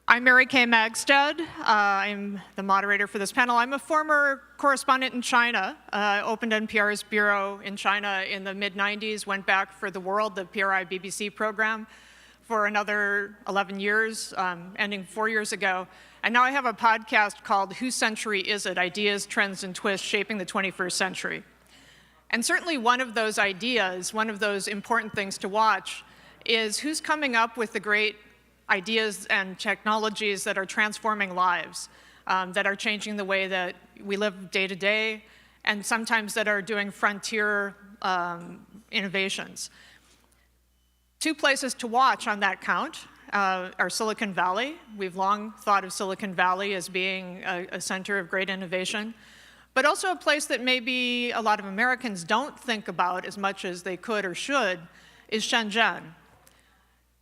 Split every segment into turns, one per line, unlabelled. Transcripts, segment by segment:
I'm Mary Kay Magistad. I'm the moderator for this panel. I'm a former correspondent in China. Opened NPR's bureau in China in the mid-90s, went back for The World, the PRI BBC program, for another 11 years, ending 4 years ago. And now I have a podcast called Whose Century Is It? Ideas, Trends, and Twists Shaping the 21st Century. And certainly one of those ideas, one of those important things to watch, is who's coming up with the great ideas and technologies that are transforming lives, that are changing the way that we live day to day, and sometimes that are doing frontier innovations. Two places to watch on that count are Silicon Valley. We've long thought of Silicon Valley as being a center of great innovation, but also a place that maybe a lot of Americans don't think about as much as they could or should is Shenzhen.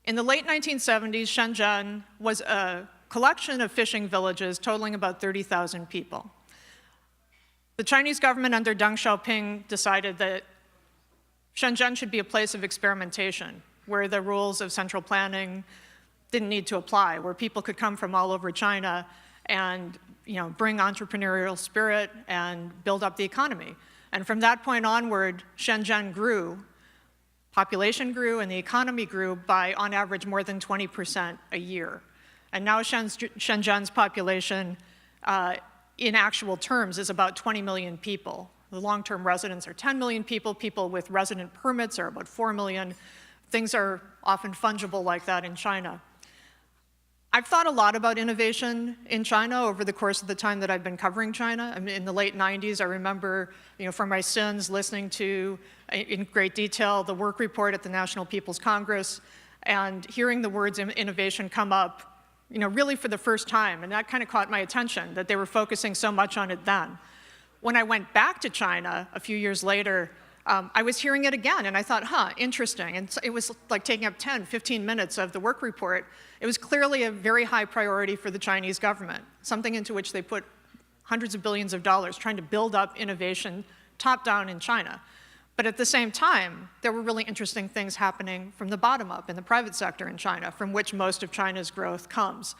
In the late 1970s, Shenzhen was a collection of fishing villages totaling about 30,000 people. The Chinese government under Deng Xiaoping decided that Shenzhen should be a place of experimentation, where the rules of central planning didn't need to apply, where people could come from all over China and bring entrepreneurial spirit and build up the economy. And from that point onward, Shenzhen grew. Population grew and the economy grew by, on average, more than 20% a year. And now Shenzhen's population, in actual terms, is about 20 million people. The long-term residents are 10 million people. People with resident permits are about 4 million. Things are often fungible like that in China. I've thought a lot about innovation in China over the course of the time that I've been covering China. I mean, in the late 90s, I remember, from my sins, listening to, in great detail, the work report at the National People's Congress and hearing the words innovation come up, really for the first time. And that kind of caught my attention, that they were focusing so much on it then. When I went back to China a few years later, I was hearing it again, and I thought, interesting. And it was like taking up 10, 15 minutes of the work report. It was clearly a very high priority for the Chinese government, something into which they put hundreds of billions of dollars trying to build up innovation top-down in China. But at the same time, there were really interesting things happening from the bottom up in the private sector in China, from which most of China's growth comes.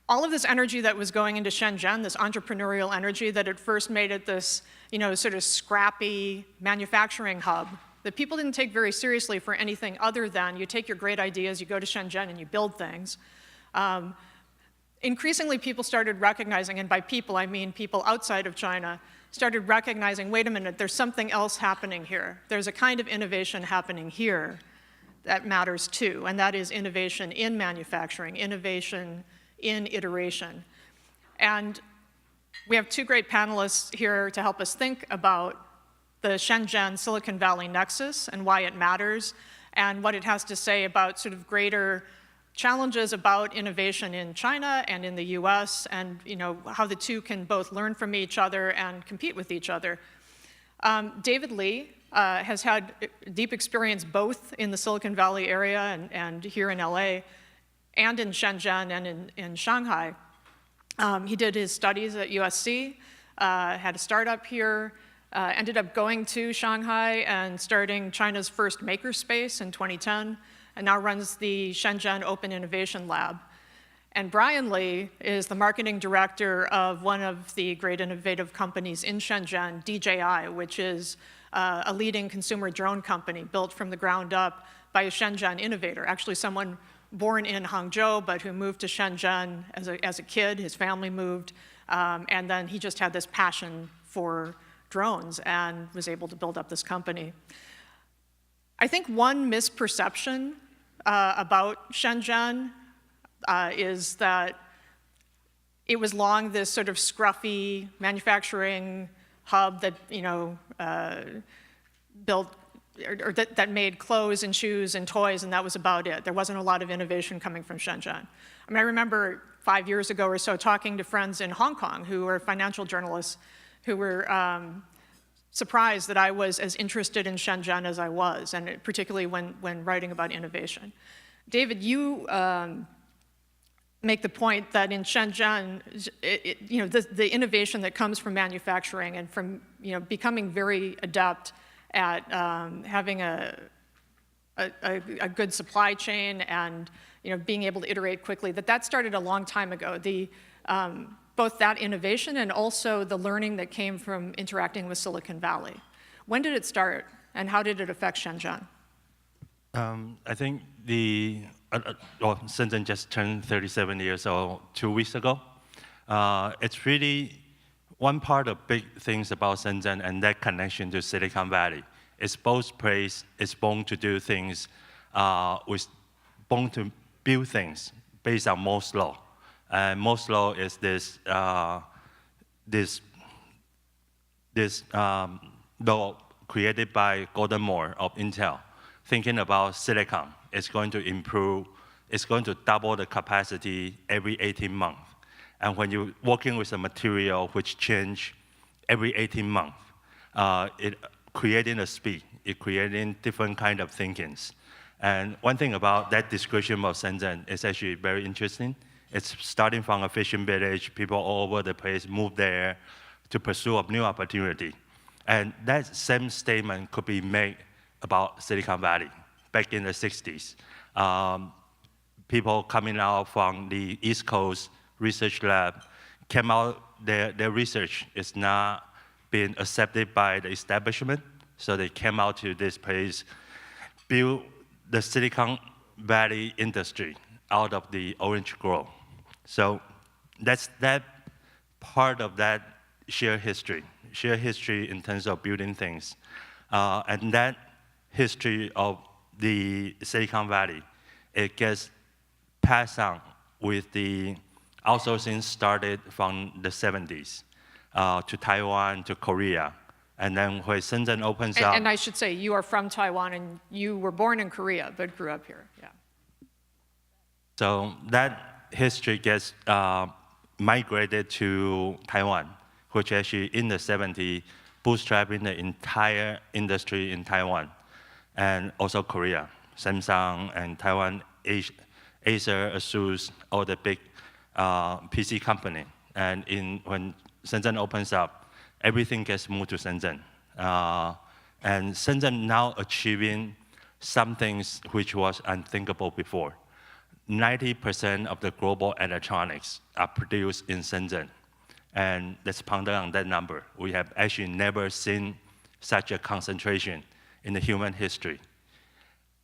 All of this energy that was going into Shenzhen, this entrepreneurial energy that at first made it this, sort of scrappy manufacturing hub that people didn't take very seriously for anything other than you take your great ideas, you go to Shenzhen and you build things. Increasingly, people started recognizing, and by people I mean people outside of China, started recognizing, wait a minute, there's something else happening here. There's a kind of innovation happening here that matters too, and that is innovation in manufacturing, innovation in iteration. And we have two great panelists here to help us think about the Shenzhen Silicon Valley nexus and why it matters, and what it has to say about sort of greater challenges about innovation in China and in the US, and how the two can both learn from each other and compete with each other. David Li has had deep experience both in the Silicon Valley area and here in LA, and in Shenzhen and in Shanghai. He did his studies at USC, had a startup here, ended up going to Shanghai and starting China's first makerspace in 2010, and now runs the Shenzhen Open Innovation Lab. And Brian Li is the marketing director of one of the great innovative companies in Shenzhen, DJI, which is a leading consumer drone company built from the ground up by a Shenzhen innovator, actually someone born in Hangzhou, but who moved to Shenzhen as a kid. His family moved, and then he just had this passion for drones and was able to build up this company. I think one misperception about Shenzhen is that it was long this sort of scruffy manufacturing hub that built or that made clothes and shoes and toys, and that was about it. There wasn't a lot of innovation coming from Shenzhen. I mean, I remember 5 years ago or so talking to friends in Hong Kong who were financial journalists who were surprised that I was as interested in Shenzhen as I was, and particularly when writing about innovation. David, you make the point that in Shenzhen, the innovation that comes from manufacturing and from becoming very adept at having a a good supply chain and being able to iterate quickly, that started a long time ago. Both that innovation and also the learning that came from interacting with Silicon Valley. When did it start, and how did it affect Shenzhen?
I think Shenzhen just turned 37 years old 2 weeks ago. It's really one part of big things about Shenzhen and that connection to Silicon Valley. It's both place, it's born to do things, born to build things based on Moore's law. And Moore's law is this law created by Gordon Moore of Intel, thinking about silicon. It's going to improve, it's going to double the capacity every 18 months. And when you're working with a material which change every 18 months, it creating a speed, it creating different kind of thinkings. And one thing about that description of Shenzhen is actually very interesting. It's starting from a fishing village, people all over the place move there to pursue a new opportunity. And that same statement could be made about Silicon Valley. Back in the 60s, people coming out from the East Coast research lab came out, their research is not being accepted by the establishment, so they came out to this place, build the Silicon Valley industry out of the orange grove. So that's that part of that shared history in terms of building things. And that history of the Silicon Valley, it gets passed on with the outsourcing started from the 70s to Taiwan, to Korea. And then when Shenzhen opens up.
And I should say, you are from Taiwan and you were born in Korea, but grew up here, yeah.
So that history gets migrated to Taiwan, which actually in the 70s bootstrapping the entire industry in Taiwan, and also Korea, Samsung and Taiwan, Acer, Asus, all the big PC company. And when Shenzhen opens up, everything gets moved to Shenzhen. And Shenzhen now achieving some things which was unthinkable before. 90% of the global electronics are produced in Shenzhen. And let's ponder on that number. We have actually never seen such a concentration in the human history.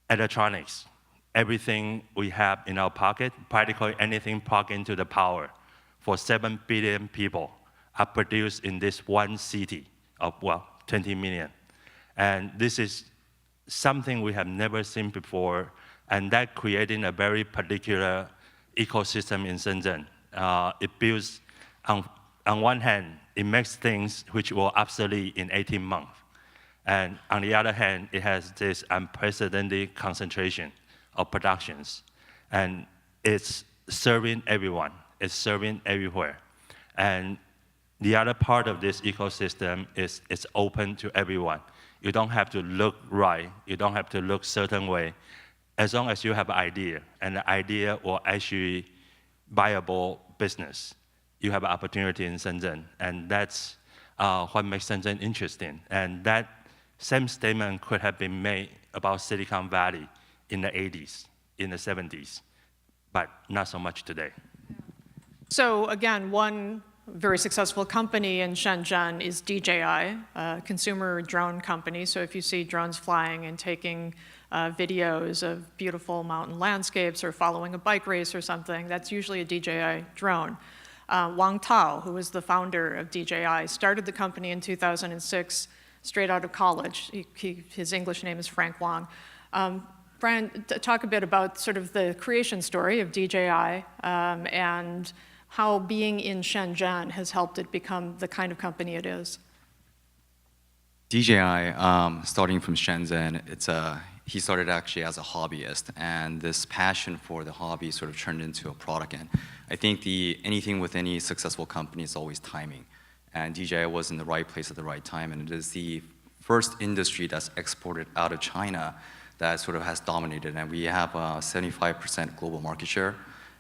Electronics, everything we have in our pocket, practically anything plugged into the power, for 7 billion people are produced in this one city of, 20 million. And this is something we have never seen before, and that creating a very particular ecosystem in Shenzhen. It builds, on one hand, it makes things which were obsolete in 18 months. And on the other hand, it has this unprecedented concentration of productions. And it's serving everyone, it's serving everywhere. And the other part of this ecosystem is it's open to everyone. You don't have to look right, you don't have to look certain way. As long as you have an idea, and the idea will actually viable business, you have an opportunity in Shenzhen. And that's what makes Shenzhen interesting. And that same statement could have been made about Silicon Valley in the 80s, in the 70s, but not so much today.
So again, one very successful company in Shenzhen is DJI, a consumer drone company. So if you see drones flying and taking videos of beautiful mountain landscapes or following a bike race or something, that's usually a DJI drone. Wang Tao, who was the founder of DJI, started the company in 2006, straight out of college. His English name is Frank Wang. Brian, talk a bit about sort of the creation story of DJI and how being in Shenzhen has helped it become the kind of company it is.
DJI, starting from Shenzhen, he started actually as a hobbyist, and this passion for the hobby sort of turned into a product. And I think anything with any successful company is always timing. And DJI was in the right place at the right time, and it is the first industry that's exported out of China that sort of has dominated. And we have 75% global market share,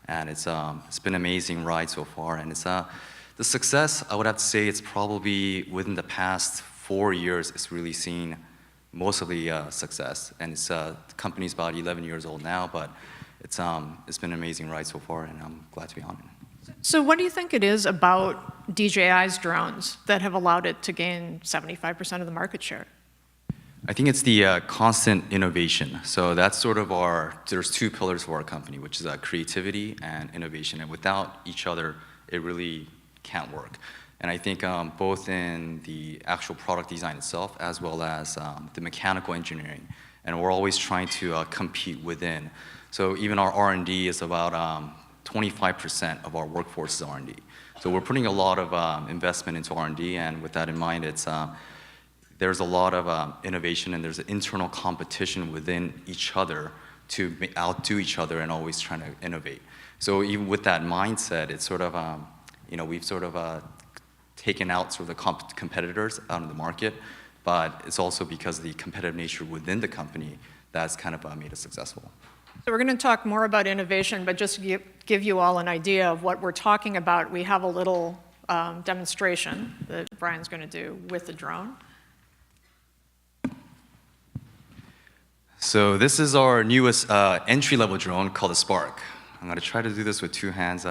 and it's been an amazing ride so far. And it's the success, I would have to say, it's probably within the past 4 years, it's really seen mostly success. And the company's about 11 years old now, but it's been an amazing ride so far, and I'm glad to be on it.
So what do you think it is about DJI's drones that have allowed it to gain 75% of the market share?
I think it's the constant innovation. So that's sort of there's two pillars for our company, which is creativity and innovation. And without each other, it really can't work. And I think both in the actual product design itself, as well as the mechanical engineering. And we're always trying to compete within. So even our R&D is about 25% of our workforce is R&D. So we're putting a lot of investment into R&D, and with that in mind, there's a lot of innovation, and there's an internal competition within each other to outdo each other and always trying to innovate. So even with that mindset, it's sort of, we've sort of taken out sort of the competitors out of the market, but it's also because of the competitive nature within the company that's kind of made us successful.
So we're going to talk more about innovation, but just to give you all an idea of what we're talking about, we have a little demonstration that Brian's going to do with the drone.
So this is our newest entry-level drone called the Spark. I'm going to try to do this with two hands.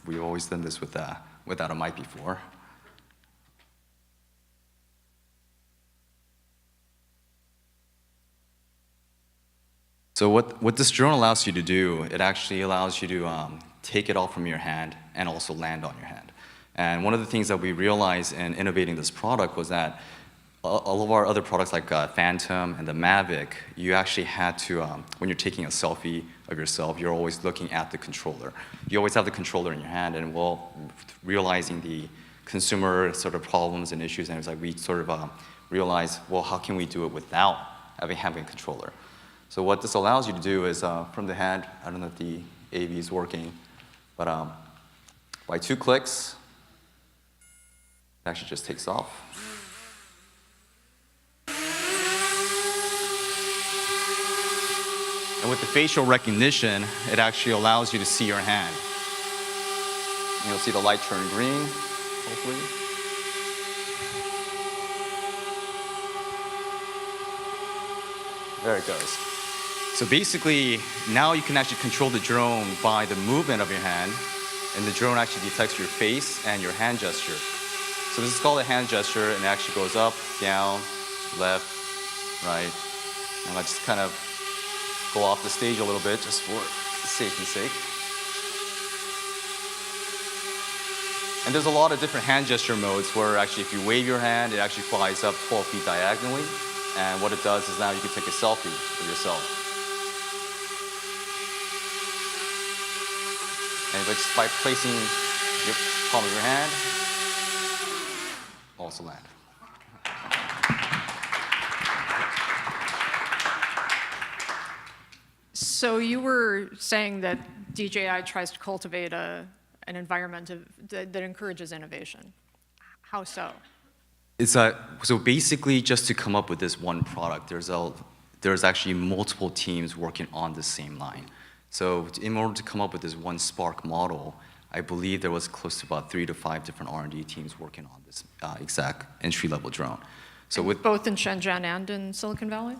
We've always done this without a mic before. So what this drone allows you to do, it actually allows you to take it off from your hand and also land on your hand. And one of the things that we realized in innovating this product was that all of our other products like Phantom and the Mavic, you actually had to, when you're taking a selfie of yourself, you're always looking at the controller. You always have the controller in your hand, and realizing the consumer sort of problems and issues, and it's like we sort of realized, well, how can we do it without having a controller? So what this allows you to do is, from the hand, I don't know if the AV is working, but by 2 clicks, it actually just takes off. And with the facial recognition, it actually allows you to see your hand. And you'll see the light turn green, hopefully. There it goes. So basically, now you can actually control the drone by the movement of your hand, and the drone actually detects your face and your hand gesture. So this is called a hand gesture, and it actually goes up, down, left, right. And let's just kind of go off the stage a little bit just for safety's sake. And there's a lot of different hand gesture modes where actually if you wave your hand, it actually flies up 12 feet diagonally. And what it does is now you can take a selfie of yourself. And just by placing your palm of your hand, also land.
So you were saying that DJI tries to cultivate an environment that encourages innovation. How so?
It's so basically just to come up with this one product, there's actually multiple teams working on the same line. So in order to come up with this one Spark model, I believe there was close to about 3 to 5 different R&D teams working on this exact entry-level drone. So with
both in Shenzhen and in Silicon Valley?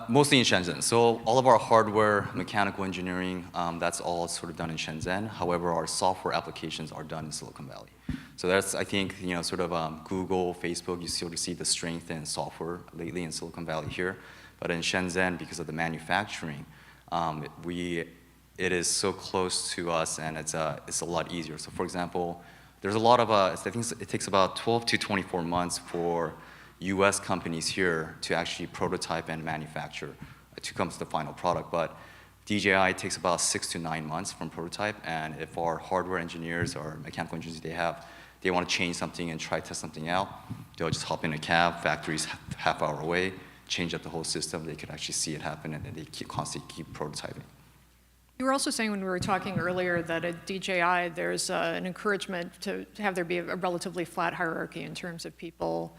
Mostly in Shenzhen. So all of our hardware, mechanical engineering, that's all sort of done in Shenzhen. However, our software applications are done in Silicon Valley. So that's, I think, sort of Google, Facebook, you sort of see the strength in software lately in Silicon Valley here. But in Shenzhen, because of the manufacturing, it is so close to us, and it's a lot easier. So for example, there's a lot of, I think it takes about 12 to 24 months for US companies here to actually prototype and manufacture to come to the final product. But DJI takes about 6 to 9 months from prototype, and if our hardware engineers or mechanical engineers they want to change something and try to test something out, they'll just hop in a cab, factory's half hour away, change up the whole system, they could actually see it happen, and then they constantly keep prototyping.
You were also saying when we were talking earlier that at DJI there's an encouragement to have there be a relatively flat hierarchy in terms of people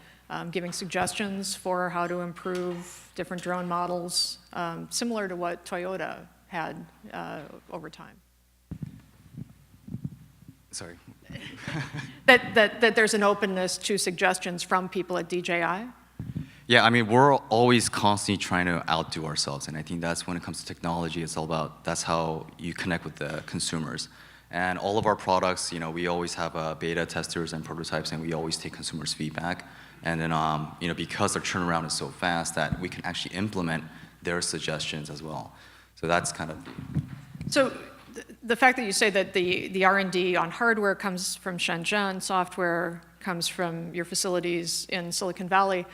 giving suggestions for how to improve different drone models, similar to what Toyota had over time.
Sorry.
that there's an openness to suggestions from people at DJI?
Yeah, I mean, we're always constantly trying to outdo ourselves, and I think that's when it comes to technology, it's all about, that's how you connect with the consumers. And all of our products, you know, we always have beta testers and prototypes, and we always take consumers' feedback. And then, you know, because our turnaround is so fast that we can actually implement their suggestions as well. So that's kind of
So the fact that you say that the R&D on hardware comes from Shenzhen, software comes from your facilities in Silicon Valley,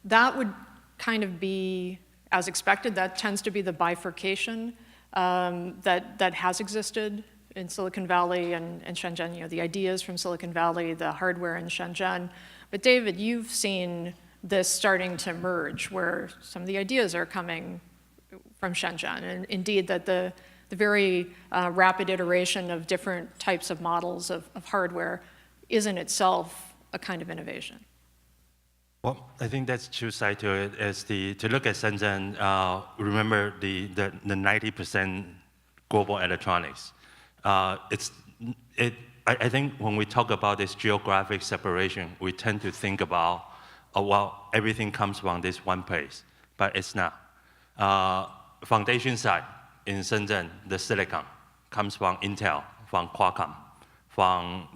that would kind of be as expected. That tends to be the bifurcation that has existed in Silicon Valley and Shenzhen. You know, the ideas from Silicon Valley, the hardware in Shenzhen. But David, you've seen this starting to merge, where some of the ideas are coming from Shenzhen, and indeed that the very rapid iteration of different types of models of hardware is in itself a kind of innovation.
Well, I think that's two sides to it. Is to look at Shenzhen, remember the 90% global electronics. I think when we talk about this geographic separation, we tend to think about, well, everything comes from this one place, but it's not. Foundation side in Shenzhen, the silicon comes from Intel, from Qualcomm, from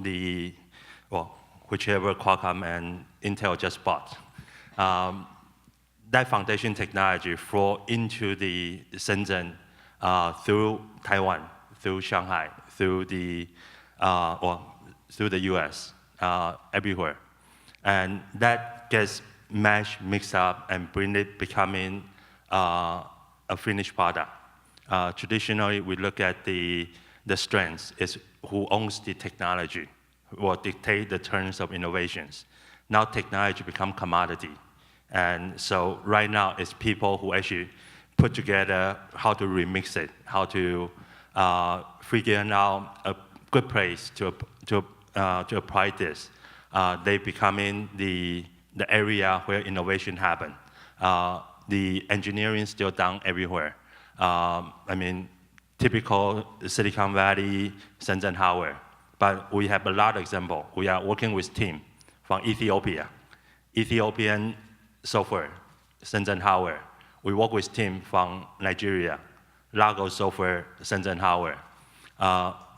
whichever Qualcomm and Intel just bought. That foundation technology flow into the Shenzhen through Taiwan, through Shanghai, through the US, everywhere. And that gets mashed, mixed up, and becoming a finished product. Traditionally, we look at the strengths, is who owns the technology, will dictate the terms of innovations. Now technology become commodity. And so right now it's people who actually put together how to remix it, how to figure out a good place to apply this. They becoming the area where innovation happen. The engineering still done everywhere. I mean, typical Silicon Valley, Shenzhen hardware. But we have a lot of examples. We are working with team from Ethiopia, Ethiopian software, Shenzhen hardware. We work with team from Nigeria, Lagos software, Shenzhen hardware.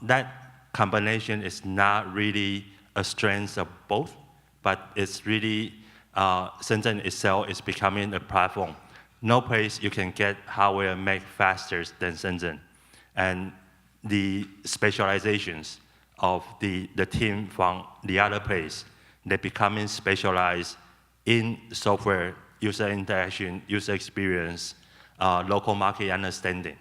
That combination is not really a strength of both, but it's really Shenzhen itself is becoming a platform. No place you can get hardware made faster than Shenzhen. And the specializations of the team from the other place, they're becoming specialized in software, user interaction, user experience, local market understanding.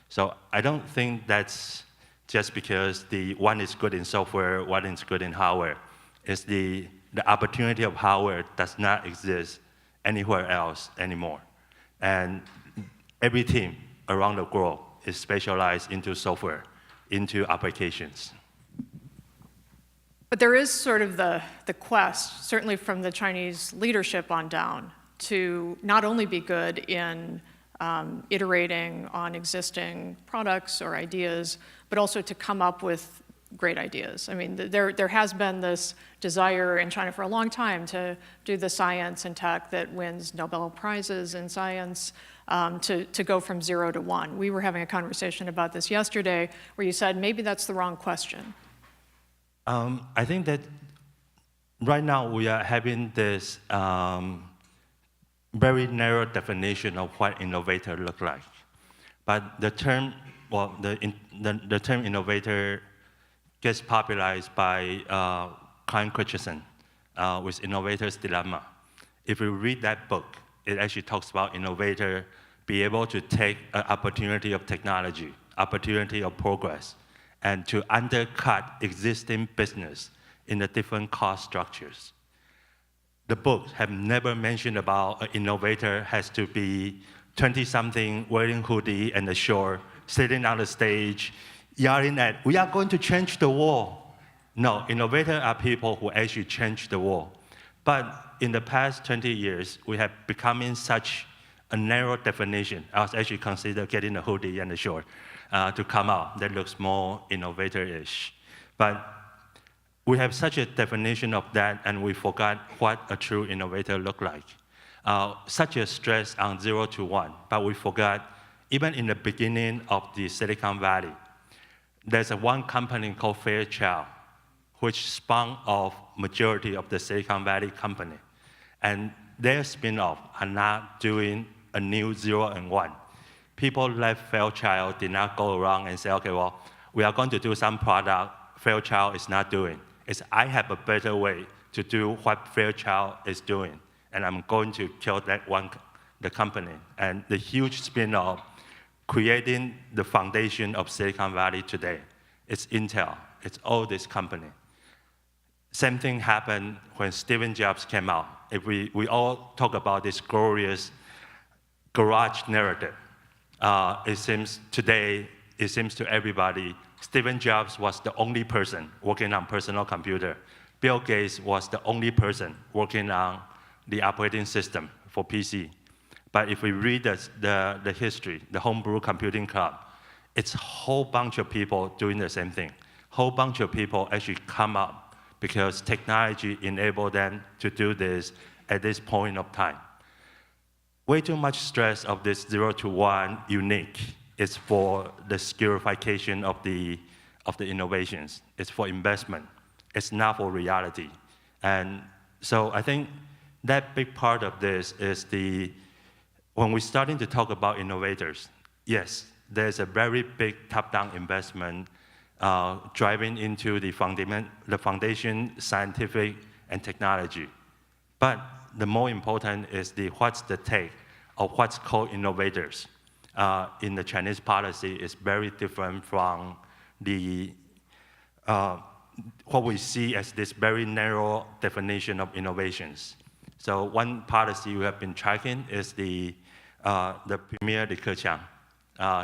So I don't think that's just because the one is good in software, one is good in hardware. It's the opportunity of hardware does not exist anywhere else anymore. And every team around the globe is specialized into software, into applications.
But there is sort of the quest, certainly from the Chinese leadership on down, to not only be good in iterating on existing products or ideas, but also to come up with great ideas. I mean, there has been this desire in China for a long time to do the science and tech that wins Nobel Prizes in science, to go from 0 to 1. We were having a conversation about this yesterday where you said maybe that's the wrong question.
I think that right now we are having this very narrow definition of what innovator look like. But the term, well, the term innovator gets popularized by Klein Christensen with Innovator's Dilemma. If you read that book, it actually talks about innovator be able to take an opportunity of technology, opportunity of progress, and to undercut existing business in the different cost structures. The book have never mentioned about an innovator has to be 20-something, wearing hoodie and a short, sitting on the stage, yelling at, we are going to change the world. No, innovators are people who actually change the world. But in the past 20 years, we have become in such a narrow definition. I was actually consider getting a hoodie and a short to come out that looks more innovator-ish. But we have such a definition of that, and we forgot what a true innovator look like. such a stress on 0 to 1, but we forgot, even in the beginning of the Silicon Valley, there's one company called Fairchild, which spun off majority of the Silicon Valley company. And their spin-off are not doing a new 0 and 1. People left Fairchild did not go around and say, okay, well, we are going to do some product Fairchild is not doing. It's I have a better way to do what Fairchild is doing, and I'm going to kill that one, the company. And the huge spin-off creating the foundation of Silicon Valley today. It's Intel, it's all this company. Same thing happened when Steve Jobs came out. If we all talk about this glorious garage narrative, it seems to everybody, Steve Jobs was the only person working on personal computer. Bill Gates was the only person working on the operating system for PC. But if we read the history, the Homebrew Computing Club, it's a whole bunch of people doing the same thing. Whole bunch of people actually come up because technology enabled them to do this at this point of time. Way too much stress of this 0 to 1 unique is for the scarification of the innovations. It's for investment. It's not for reality. And so I think that big part of this is when we're starting to talk about innovators, yes, there's a very big top-down investment driving into the foundation, scientific, and technology. But the more important is what's the take of what's called innovators. In the Chinese policy is very different from what we see as this very narrow definition of innovations. So one policy we have been tracking is the Premier Li Keqiang,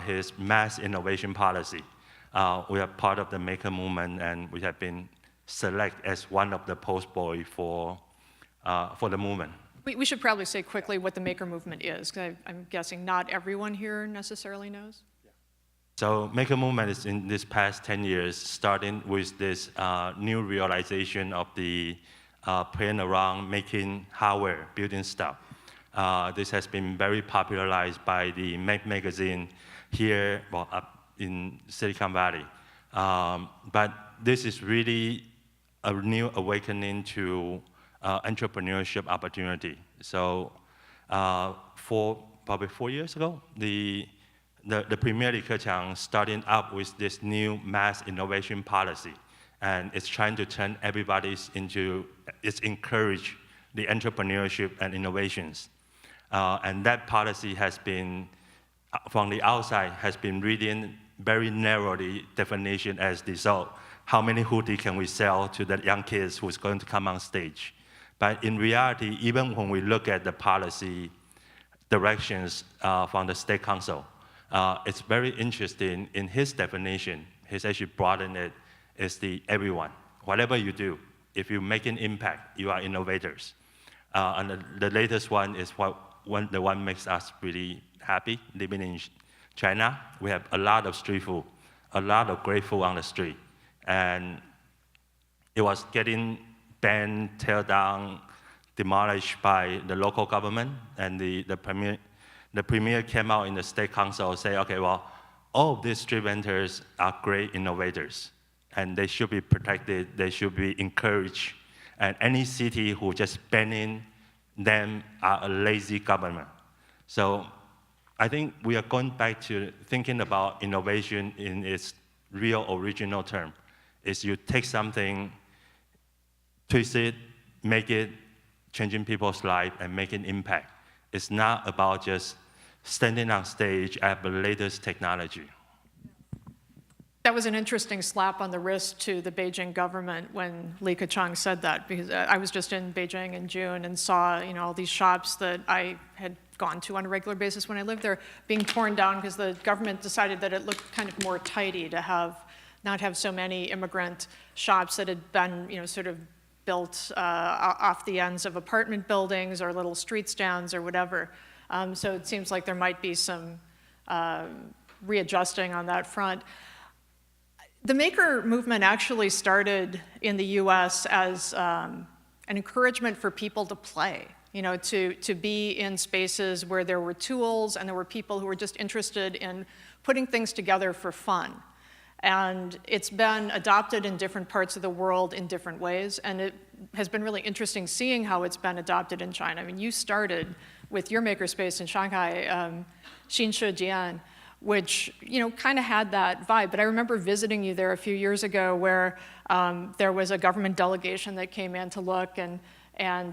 his mass innovation policy. We are part of the Maker movement, and we have been selected as one of the post boys for the movement.
We should probably say quickly what the Maker movement is, because I'm guessing not everyone here necessarily knows.
So Maker movement is in this past 10 years, starting with this new realization of the playing around, making hardware, building stuff. This has been very popularized by the Mac magazine here up in Silicon Valley. But this is really a new awakening to entrepreneurship opportunity. So probably 4 years ago, the Premier Li Keqiang starting up with this new mass innovation policy. And it's trying to turn everybody's it's encourage the entrepreneurship and innovations. And that policy has been, from the outside, has been reading very narrowly definition as the result. How many hoodies can we sell to the young kids who's going to come on stage? But in reality, even when we look at the policy directions from the State Council, it's very interesting. In his definition, he's actually broadened it as everyone. Whatever you do, if you make an impact, you are innovators. And the latest one is the one makes us really happy. Living in China, we have a lot of street food, a lot of great food on the street. And it was getting banned, tear down, demolished by the local government, and the premier came out in the State Council and say, okay, well, all of these street vendors are great innovators, and they should be protected, they should be encouraged, and any city who just banning them are a lazy government. So I think we are going back to thinking about innovation in its real original term. Is you take something, twist it, make it, changing people's life and making impact. It's not about just standing on stage at the latest technology.
That was an interesting slap on the wrist to the Beijing government when Li Keqiang said that, because I was just in Beijing in June and saw all these shops that I had gone to on a regular basis when I lived there being torn down because the government decided that it looked kind of more tidy to not have so many immigrant shops that had been sort of built off the ends of apartment buildings or little street stands or whatever. So it seems like there might be some readjusting on that front. The Maker movement actually started in the US as an encouragement for people to play. to be in spaces where there were tools and there were people who were just interested in putting things together for fun. And it's been adopted in different parts of the world in different ways, and it has been really interesting seeing how it's been adopted in China. I mean, you started with your makerspace in Shanghai, Xinjian, which kind of had that vibe. But I remember visiting you there a few years ago, where there was a government delegation that came in to look, and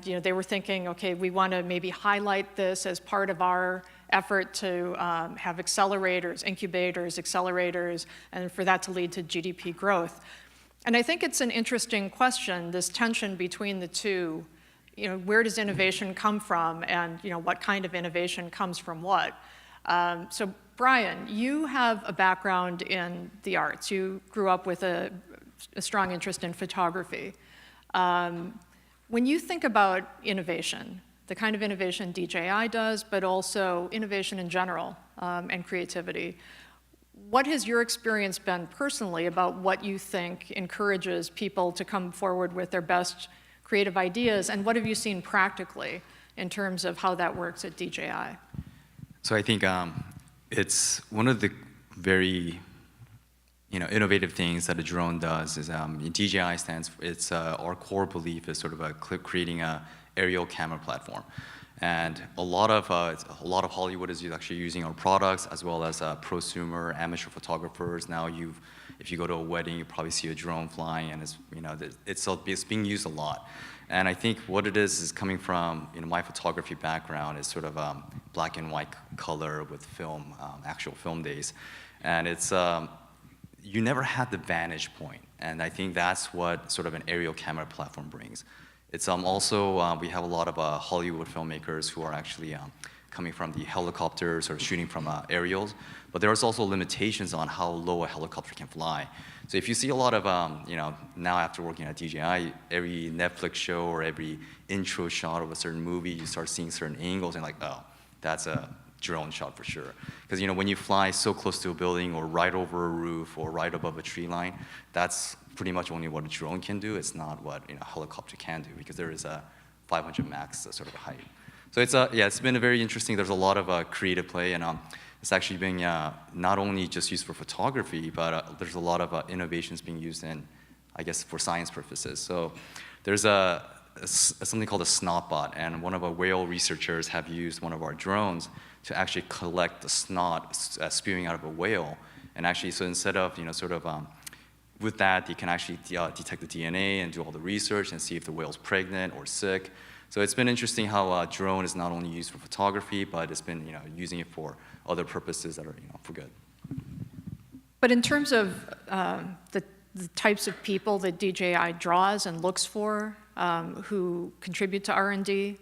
they were thinking, okay, we want to maybe highlight this as part of our effort to have accelerators, incubators, accelerators, and for that to lead to GDP growth. And I think it's an interesting question, this tension between the two. Where does innovation come from, and what kind of innovation comes from what? So Brian, you have a background in the arts. You grew up with a strong interest in photography. When you think about innovation, the kind of innovation DJI does, but also innovation in general and creativity, what has your experience been personally about what you think encourages people to come forward with their best creative ideas, and what have you seen practically in terms of how that works at DJI?
So I think it's one of the very innovative things that a drone does is DJI stands for, it's our core belief is sort of creating a aerial camera platform. And a lot of Hollywood is actually using our products, as well as prosumer, amateur photographers. Now if you go to a wedding, you probably see a drone flying, and it's being used a lot. And I think what it is coming from my photography background is sort of black and white color with film, actual film days, and it's you never had the vantage point, and I think that's what sort of an aerial camera platform brings. It's also, we have a lot of Hollywood filmmakers who are actually coming from the helicopters or shooting from aerials, but there's also limitations on how low a helicopter can fly. So if you see a lot of, now after working at DJI, every Netflix show or every intro shot of a certain movie, you start seeing certain angles and like, oh, that's a drone shot for sure. Because when you fly so close to a building or right over a roof or right above a tree line, that's pretty much only what a drone can do. It's not what a helicopter can do, because there is a 500 max sort of a height. So it's been a very interesting. There's a lot of creative play, and it's actually being not only just used for photography, but there's a lot of innovations being used in, I guess, for science purposes. So there's something called a snot bot, and one of our whale researchers have used one of our drones to actually collect the snot spewing out of a whale, and actually, so instead of with that, you can actually detect the DNA and do all the research and see if the whale's pregnant or sick. So it's been interesting how a drone is not only used for photography, but it's been using it for other purposes that are for good.
But in terms of the types of people that DJI draws and looks for, who contribute to R&D,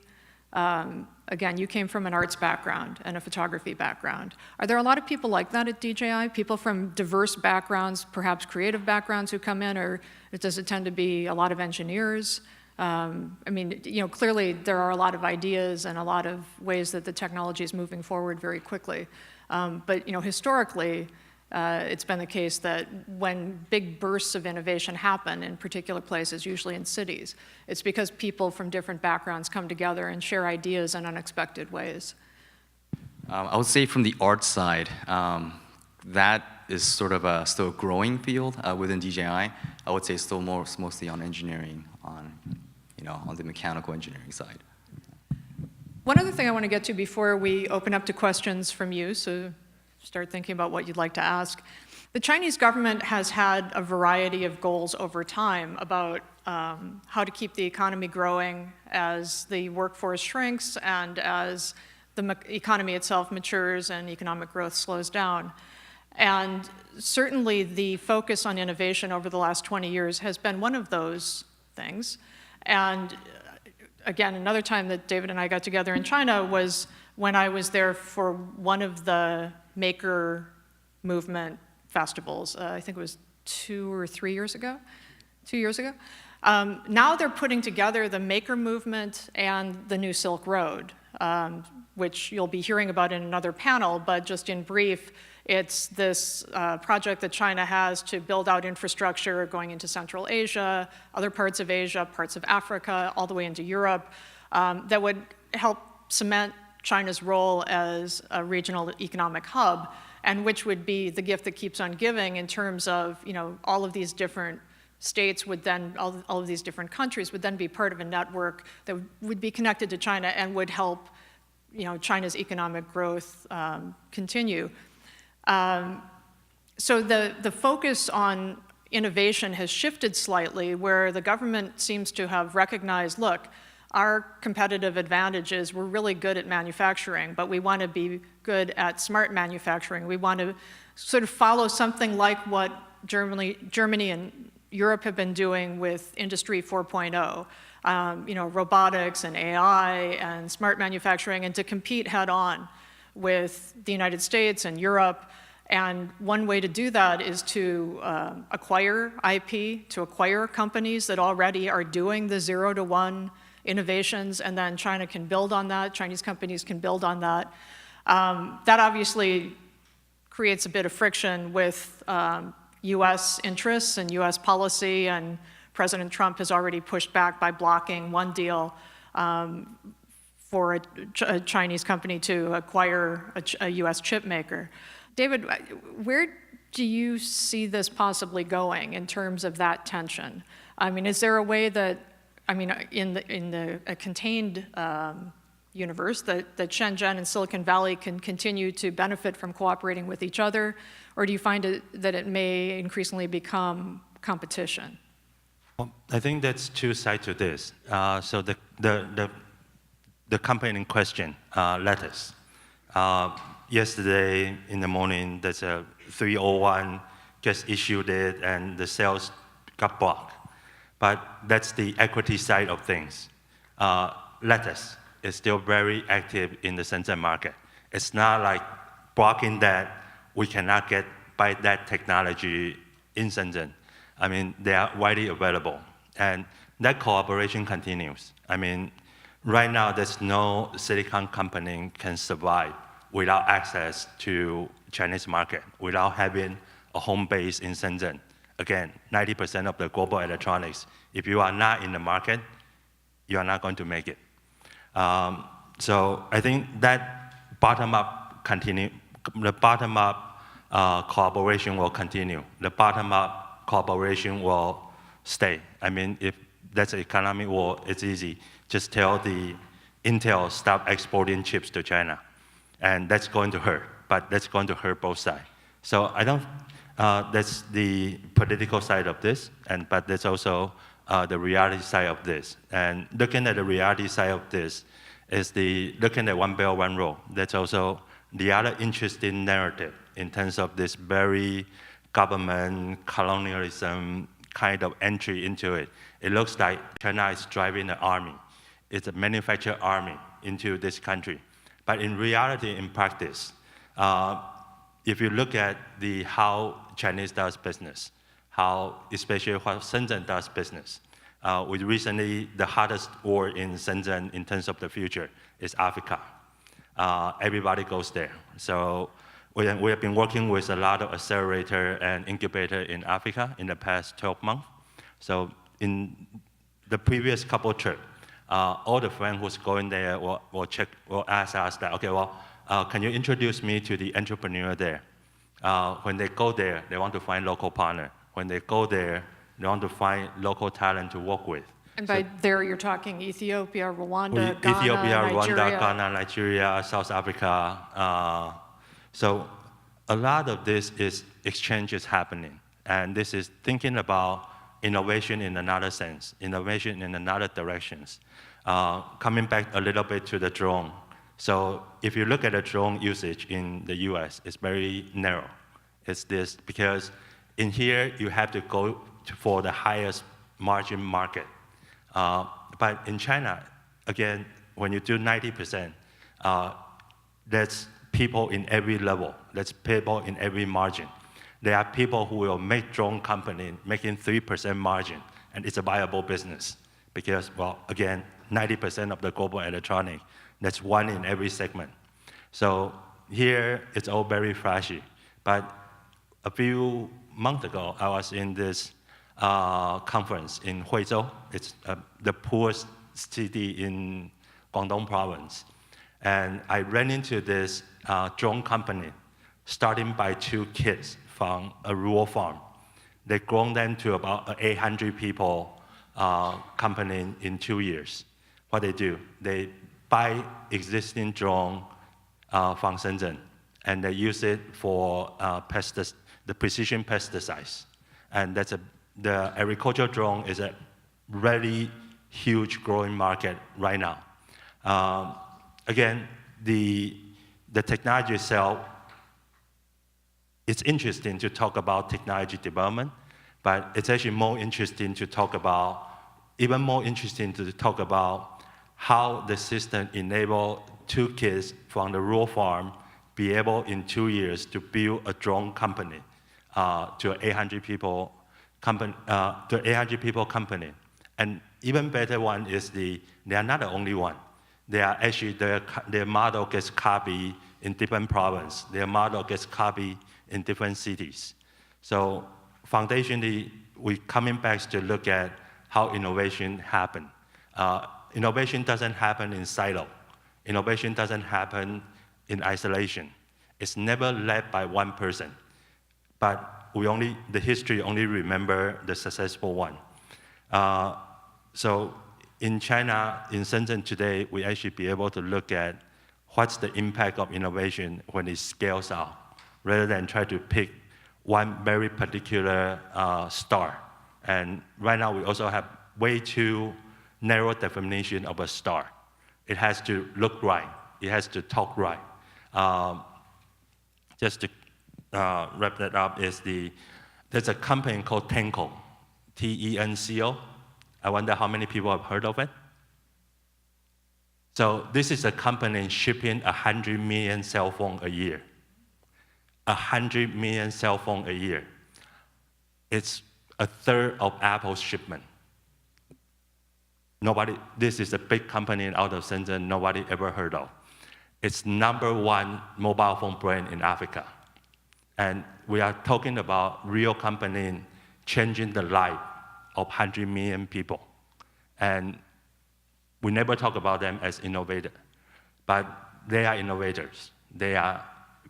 again, you came from an arts background and a photography background. Are there a lot of people like that at DJI? People from diverse backgrounds, perhaps creative backgrounds, who come in, or does it tend to be a lot of engineers? I mean, clearly there are a lot of ideas and a lot of ways that the technology is moving forward very quickly. But historically, it's been the case that when big bursts of innovation happen in particular places, usually in cities, it's because people from different backgrounds come together and share ideas in unexpected ways.
I would say from the art side, that is sort of still a growing field within DJI. I would say still mostly on engineering, on the mechanical engineering side.
One other thing I want to get to before we open up to questions from you, so start thinking about what you'd like to ask. The Chinese government has had a variety of goals over time about how to keep the economy growing as the workforce shrinks and as the economy itself matures and economic growth slows down. And certainly the focus on innovation over the last 20 years has been one of those things. And again, another time that David and I got together in China was when I was there for one of the maker movement festivals. I think it was 2 or 3 years ago. 2 years ago. Now they're putting together the maker movement and the New Silk Road, which you'll be hearing about in another panel, but just in brief, it's this project that China has to build out infrastructure going into Central Asia, other parts of Asia, parts of Africa, all the way into Europe, that would help cement China's role as a regional economic hub, and which would be the gift that keeps on giving in terms of, all of these different states would then, all of these different countries would then be part of a network that would be connected to China and would help, China's economic growth continue. So the focus on innovation has shifted slightly, where the government seems to have recognized, look, our competitive advantage is we're really good at manufacturing, but we want to be good at smart manufacturing. We want to sort of follow something like what Germany and Europe have been doing with Industry 4.0, robotics and AI and smart manufacturing, and to compete head on with the United States and Europe. And one way to do that is to acquire IP, to acquire companies that already are doing the 0 to 1 innovations, and then China can build on that, Chinese companies can build on that. That obviously creates a bit of friction with US interests and US policy, and President Trump has already pushed back by blocking one deal for a Chinese company to acquire a US chip maker. David, where do you see this possibly going in terms of that tension? I mean, is there a way that, in the contained universe, that Shenzhen and Silicon Valley can continue to benefit from cooperating with each other, or do you find that it may increasingly become competition?
Well, I think that's two sides to this. So the company in question, Lattice. Yesterday in the morning, there's a 301 just issued it, and the sales got blocked. But that's the equity side of things. Lattice is still very active in the Shenzhen market. It's not like blocking that we cannot buy that technology in Shenzhen. They are widely available. And that cooperation continues. Right now, there's no silicon company can survive without access to Chinese market, without having a home base in Shenzhen. Again, 90% of the global electronics, if you are not in the market, you are not going to make it. So I think that bottom-up cooperation will continue. The bottom-up cooperation will stay. If that's an economic war, it's easy. Just tell the Intel stop exporting chips to China. And that's going to hurt, but that's going to hurt both sides. So I don't, that's the political side of this, but there's also the reality side of this. And looking at the reality side of this is looking at One Belt, One Road. That's also the other interesting narrative in terms of this very government colonialism kind of entry into it. It looks like China is driving an army. It's a manufactured army into this country. But in reality, in practice, if you look at how Chinese does business, especially how Shenzhen does business, recently the hardest war in Shenzhen in terms of the future is Africa. Everybody goes there. So we have been working with a lot of accelerator and incubator in Africa in the past 12 months. So in the previous couple of trips, all the friends who's going there will ask us that, okay, can you introduce me to the entrepreneur there? When they go there, they want to find local partner. When they go there, they want to find local talent to work with.
And by there, you're talking Ethiopia, Rwanda, Ghana,
Ethiopia, Rwanda,
Nigeria.
Ghana, Nigeria, South Africa. So a lot of this is exchanges happening. And this is thinking about innovation in another sense, innovation in another directions. Coming back a little bit to the drone. So if you look at the drone usage in the US, it's very narrow. It's this, because in here, you have to go for the highest margin market. But in China, again, when you do 90%, that's people in every level. That's people in every margin. There are people who will make drone company making 3% margin, and it's a viable business. Because, again, 90% of the global electronic, that's one in every segment. So here, it's all very flashy. But a few months ago, I was in this conference in Huizhou. It's the poorest city in Guangdong province. And I ran into this drone company, starting by 2 kids from a rural farm. They've grown them to about 800 people company in 2 years. What they do, they buy existing drone from Shenzhen, and they use it for the precision pesticides. And the agricultural drone is a really huge growing market right now. Again, the technology itself, it's interesting to talk about technology development, but it's actually more interesting to talk about, even more interesting to talk about how the system enabled 2 kids from the rural farm be able in 2 years to build a drone company to an 800 people company. And even better one is they are not the only one. They are actually, their model gets copied in different provinces. Their model gets copied in different cities. So foundationally, we're coming back to look at how innovation happens. Innovation doesn't happen in silo. Innovation doesn't happen in isolation. It's never led by one person. But the history only remember the successful one. So in China, in Shenzhen today, we actually be able to look at what's the impact of innovation when it scales out, rather than try to pick one very particular star. And right now, we also have way too narrow definition of a star. It has to look right. It has to talk right. Just to wrap that up, there's a company called Tenco, T-E-N-C-O. I wonder how many people have heard of it. So this is a company shipping 100 million cell phones a year. 100 million cell phones a year. It's a third of Apple's shipment. This is a big company out of Shenzhen nobody ever heard of. It's #1 mobile phone brand in Africa. And we are talking about real company changing the life of 100 million people. And we never talk about them as innovators, but they are innovators. They are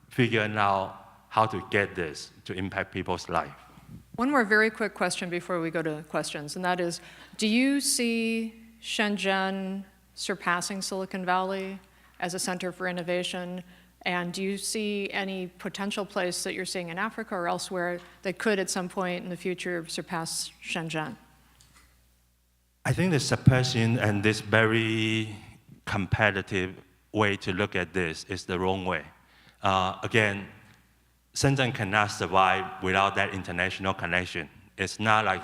figuring out how to get this to impact people's life.
One more very quick question before we go to questions, and that is, do you see Shenzhen surpassing Silicon Valley as a center for innovation? And do you see any potential place that you're seeing in Africa or elsewhere that could at some point in the future surpass Shenzhen?
I think the suppression and this very competitive way to look at this is the wrong way. Again, Shenzhen cannot survive without that international connection. It's not like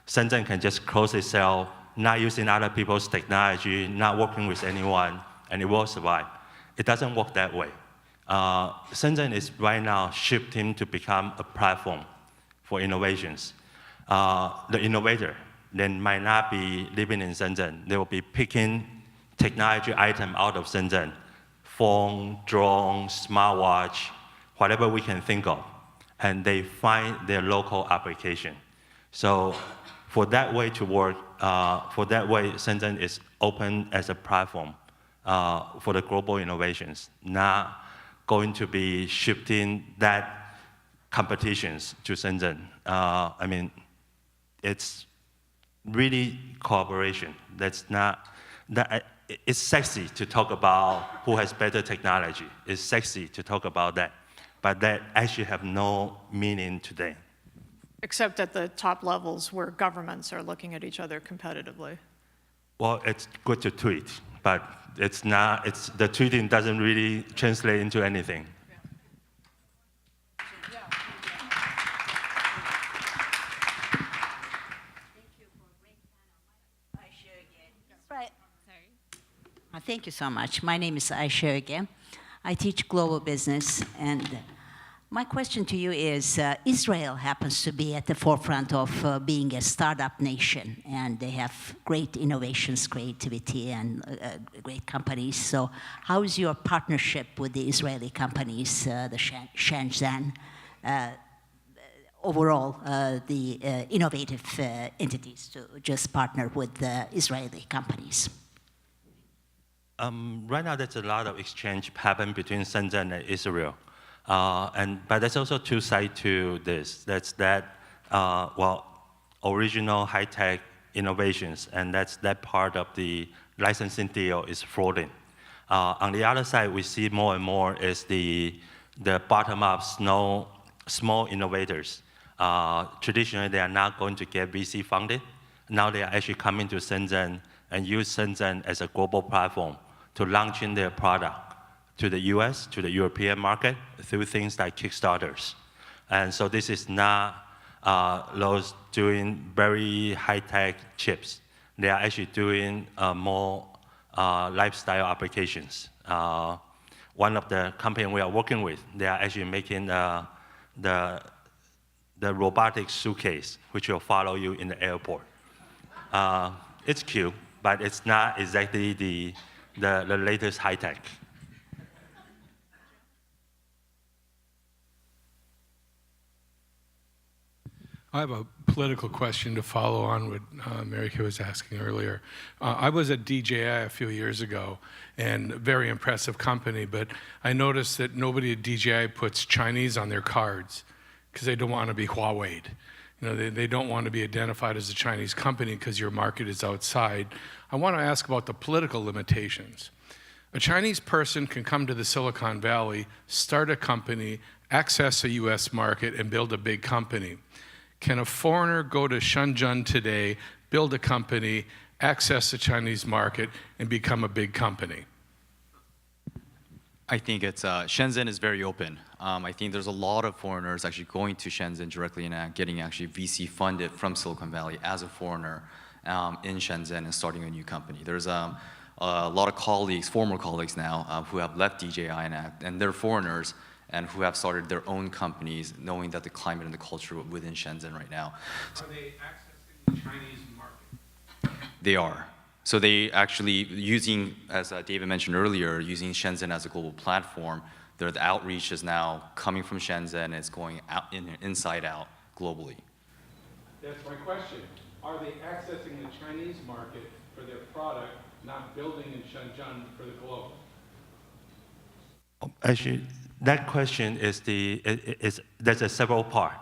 Shenzhen can just close itself, not using other people's technology, not working with anyone, and it will survive. It doesn't work that way. Shenzhen is right now shifting to become a platform for innovations. The innovator then might not be living in Shenzhen. They will be picking technology item out of Shenzhen, phone, drone, smartwatch, whatever we can think of, and they find their local application. So for that way to work, for that way, Shenzhen is open as a platform for the global innovations, not going to be shifting that competitions to Shenzhen. I mean, it's really cooperation. That's not, it's sexy to talk about who has better technology. It's sexy to talk about that, but that actually have no meaning today.
Except at the top levels where governments are looking at each other competitively.
Well, it's good to tweet, but it's not, the tweeting doesn't really translate into anything.
Thank you so much. My name is Aisha again. I teach global business, and my question to you is, Israel happens to be at the forefront of being a startup nation, and they have great innovations, creativity, and great companies. So how is your partnership with the Israeli companies, the Shenzhen, overall, the innovative entities to just partner with the Israeli companies?
Right now, there's a lot of exchange happen between Shenzhen and Israel. But there's also two sides to this. That's original high-tech innovations, and that's that part of the licensing deal is floating. On the other side, we see more and more is the bottom-up small innovators. Traditionally, they are not going to get VC funded. Now they are actually coming to Shenzhen and use Shenzhen as a global platform to launching their product to the US, to the European market through things like Kickstarters. And so this is not those doing very high-tech chips. They are actually doing more lifestyle applications. One of the companies we are working with, they are actually making the robotic suitcase, which will follow you in the airport. It's cute, but it's not exactly the latest high tech.
I have a political question to follow on what Mary Kay was asking earlier. I was at DJI a few years ago, and a very impressive company, but I noticed that nobody at DJI puts Chinese on their cards because they don't want to be Huawei'd. You know, they don't want to be identified as a Chinese company because your market is outside. I want to ask about the political limitations. A Chinese person can come to the Silicon Valley, start a company, access a US market, and build a big company. Can a foreigner go to Shenzhen today, build a company, access the Chinese market, and become a big company?
I think it's Shenzhen is very open. I think there's a lot of foreigners actually going to Shenzhen directly and getting actually VC funded from Silicon Valley as a foreigner in Shenzhen and starting a new company. There's a lot of colleagues, former colleagues now, who have left DJI and they're foreigners and who have started their own companies, knowing that the climate and the culture within Shenzhen right now.
Are they accessing the Chinese market?
They are. So they actually using, as David mentioned earlier, using Shenzhen as a global platform, the outreach is now coming from Shenzhen and it's going out inside out globally.
That's my question. Are they accessing the Chinese market for their product, not building in Shenzhen for the globe?
Actually, that question there's a several part.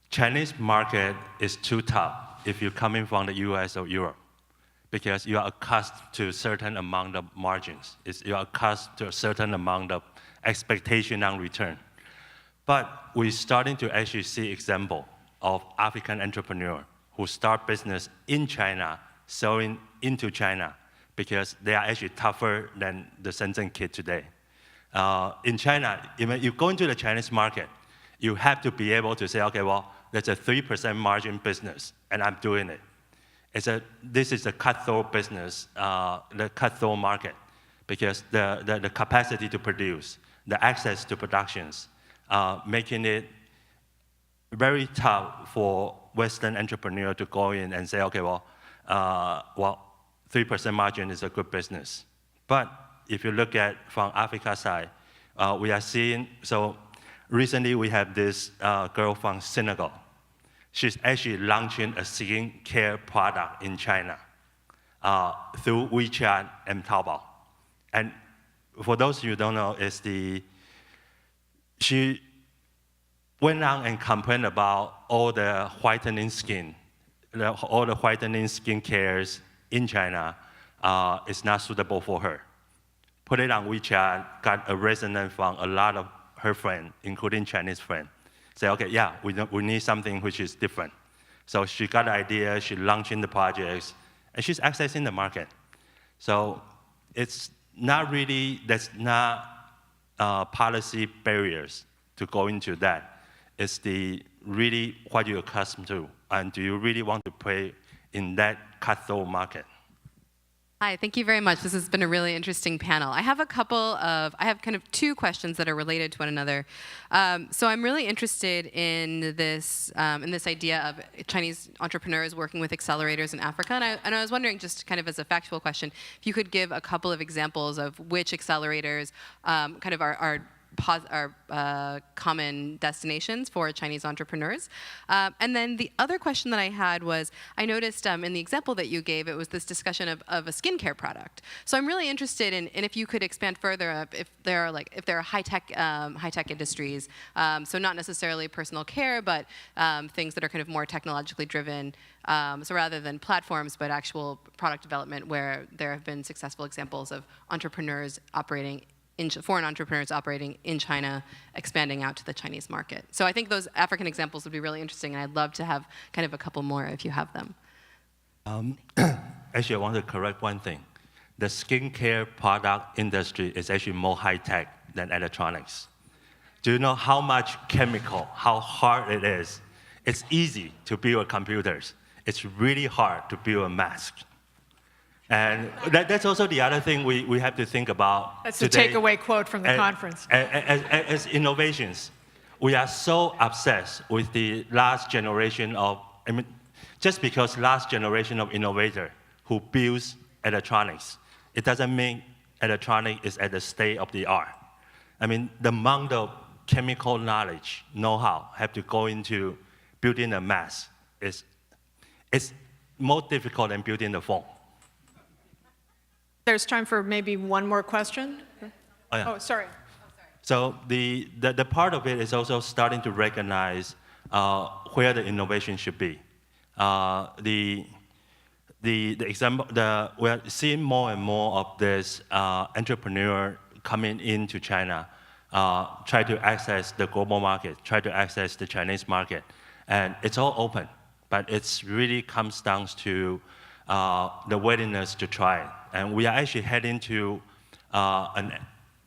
Chinese market is too tough if you're coming from the US or Europe, because you are accustomed to a certain amount of margins. You are accustomed to a certain amount of expectation on return. But we're starting to actually see example of African entrepreneur who start business in China, selling into China, because they are actually tougher than the Shenzhen kid today. In China, if you go into the Chinese market, you have to be able to say, okay, well, that's a 3% margin business, and I'm doing it. This is a cutthroat business, the cutthroat market, because the capacity to produce, the access to productions, making it very tough for Western entrepreneur to go in and say, okay, well, 3% margin is a good business. But if you look at from Africa side, we are seeing, so recently we have this girl from Senegal. She's actually launching a skincare product in China through WeChat and Taobao. And for those of you who don't know, she went on and complained about all the whitening skin, all the whitening skincare in China is not suitable for her. Put it on WeChat, got a resonance from a lot of her friends, including Chinese friends. Say, okay, yeah, we need something which is different. So she got the idea, she launching the projects, and she's accessing the market. So it's not really, there's not policy barriers to go into that. It's really what you're accustomed to, and do you really want to play in that cutthroat market?
Hi, thank you very much. This has been a really interesting panel. I have kind of two questions that are related to one another. So I'm really interested in this idea of Chinese entrepreneurs working with accelerators in Africa. And I was wondering, just kind of as a factual question, if you could give a couple of examples of which accelerators kind of are common destinations for Chinese entrepreneurs. And then the other question that I had was, I noticed in the example that you gave, it was this discussion of a skincare product. So I'm really interested in if you could expand further if there are high tech industries, so not necessarily personal care, but things that are kind of more technologically driven. So rather than platforms, but actual product development, where there have been successful examples of foreign entrepreneurs operating in China, expanding out to the Chinese market. So I think those African examples would be really interesting, and I'd love to have kind of a couple more if you have them.
Actually, I want to correct one thing. The skincare product industry is actually more high-tech than electronics. Do you know how much chemical, how hard it is? It's easy to build computers. It's really hard to build a mask. And that's also the other thing we have to think about.
That's
today.
the takeaway quote from the conference.
As innovations, we are so obsessed with the last generation of, just because last generation of innovator who builds electronics, it doesn't mean electronic is at the state of the art. The amount of chemical knowledge, know-how, have to go into building a mask it's more difficult than building the phone.
There's time for maybe one more question.
Oh, yeah.
Oh, sorry.
So the part of it is also starting to recognize where the innovation should be. The example, we're seeing more and more of this entrepreneur coming into China, try to access the global market, try to access the Chinese market, and it's all open. But it really comes down to the willingness to try it. And we are actually heading to an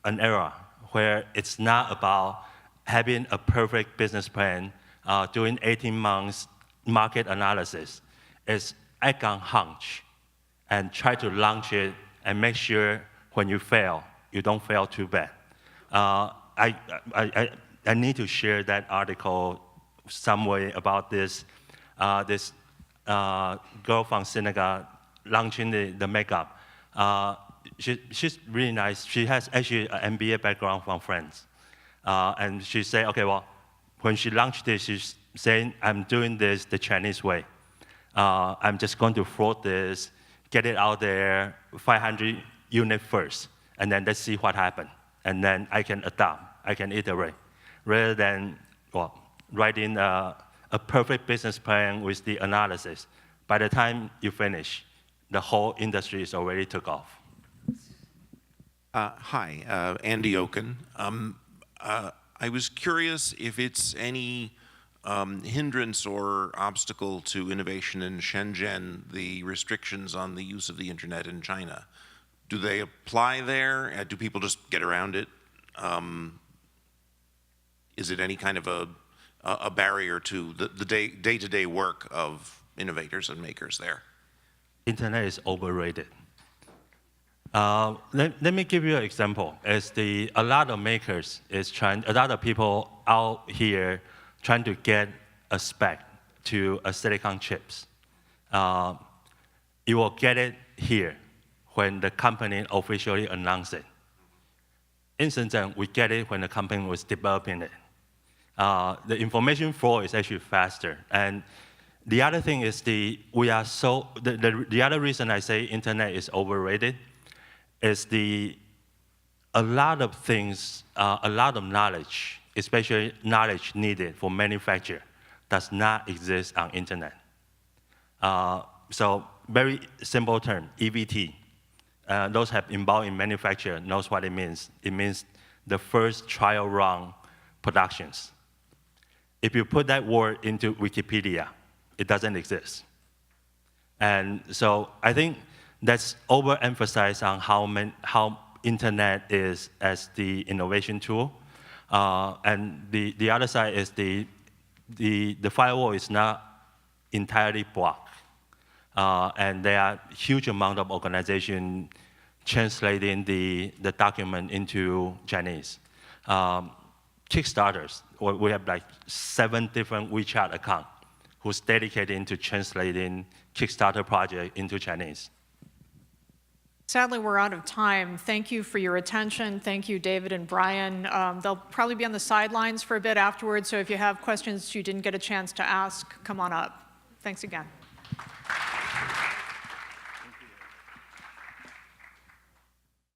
era where it's not about having a perfect business plan, doing 18 months market analysis. It's act on hunch and try to launch it and make sure when you fail, you don't fail too bad. I need to share that article some way about this girl from Senegal launching the makeup. She's really nice. She has actually an MBA background from France. And she said, okay, well, when she launched this, she's saying, I'm doing this the Chinese way. I'm just going to float this, get it out there, 500 units first, and then let's see what happens. And then I can adapt, I can iterate, rather than writing a perfect business plan with the analysis. By the time you finish, the whole industry is already took off.
Hi, Andy Oken. I was curious if it's any hindrance or obstacle to innovation in Shenzhen, the restrictions on the use of the internet in China. Do they apply there? Do people just get around it? Is it any kind of a barrier to the day-to-day work of innovators and makers there?
Internet is overrated. Let me give you an example. A lot of makers a lot of people out here trying to get a spec to a silicon chips. You will get it here when the company officially announces it. In Shenzhen, we get it when the company was developing it. The information flow is actually faster. And the other thing is the other reason I say internet is overrated is a lot of things, a lot of knowledge, especially knowledge needed for manufacture, does not exist on internet. So very simple term, EVT. Those have involved in manufacture knows what it means. It means the first trial run productions. If you put that word into Wikipedia, it doesn't exist. And so I think that's overemphasized on how internet is as the innovation tool. And the other side is the firewall is not entirely blocked. And there are huge amount of organization translating the document into Chinese. Kickstarters, we have like 7 different WeChat accounts who's dedicated to translating Kickstarter project into Chinese.
Sadly, we're out of time. Thank you for your attention. Thank you, David and Brian. They'll probably be on the sidelines for a bit afterwards, so if you have questions you didn't get a chance to ask, come on up. Thanks again.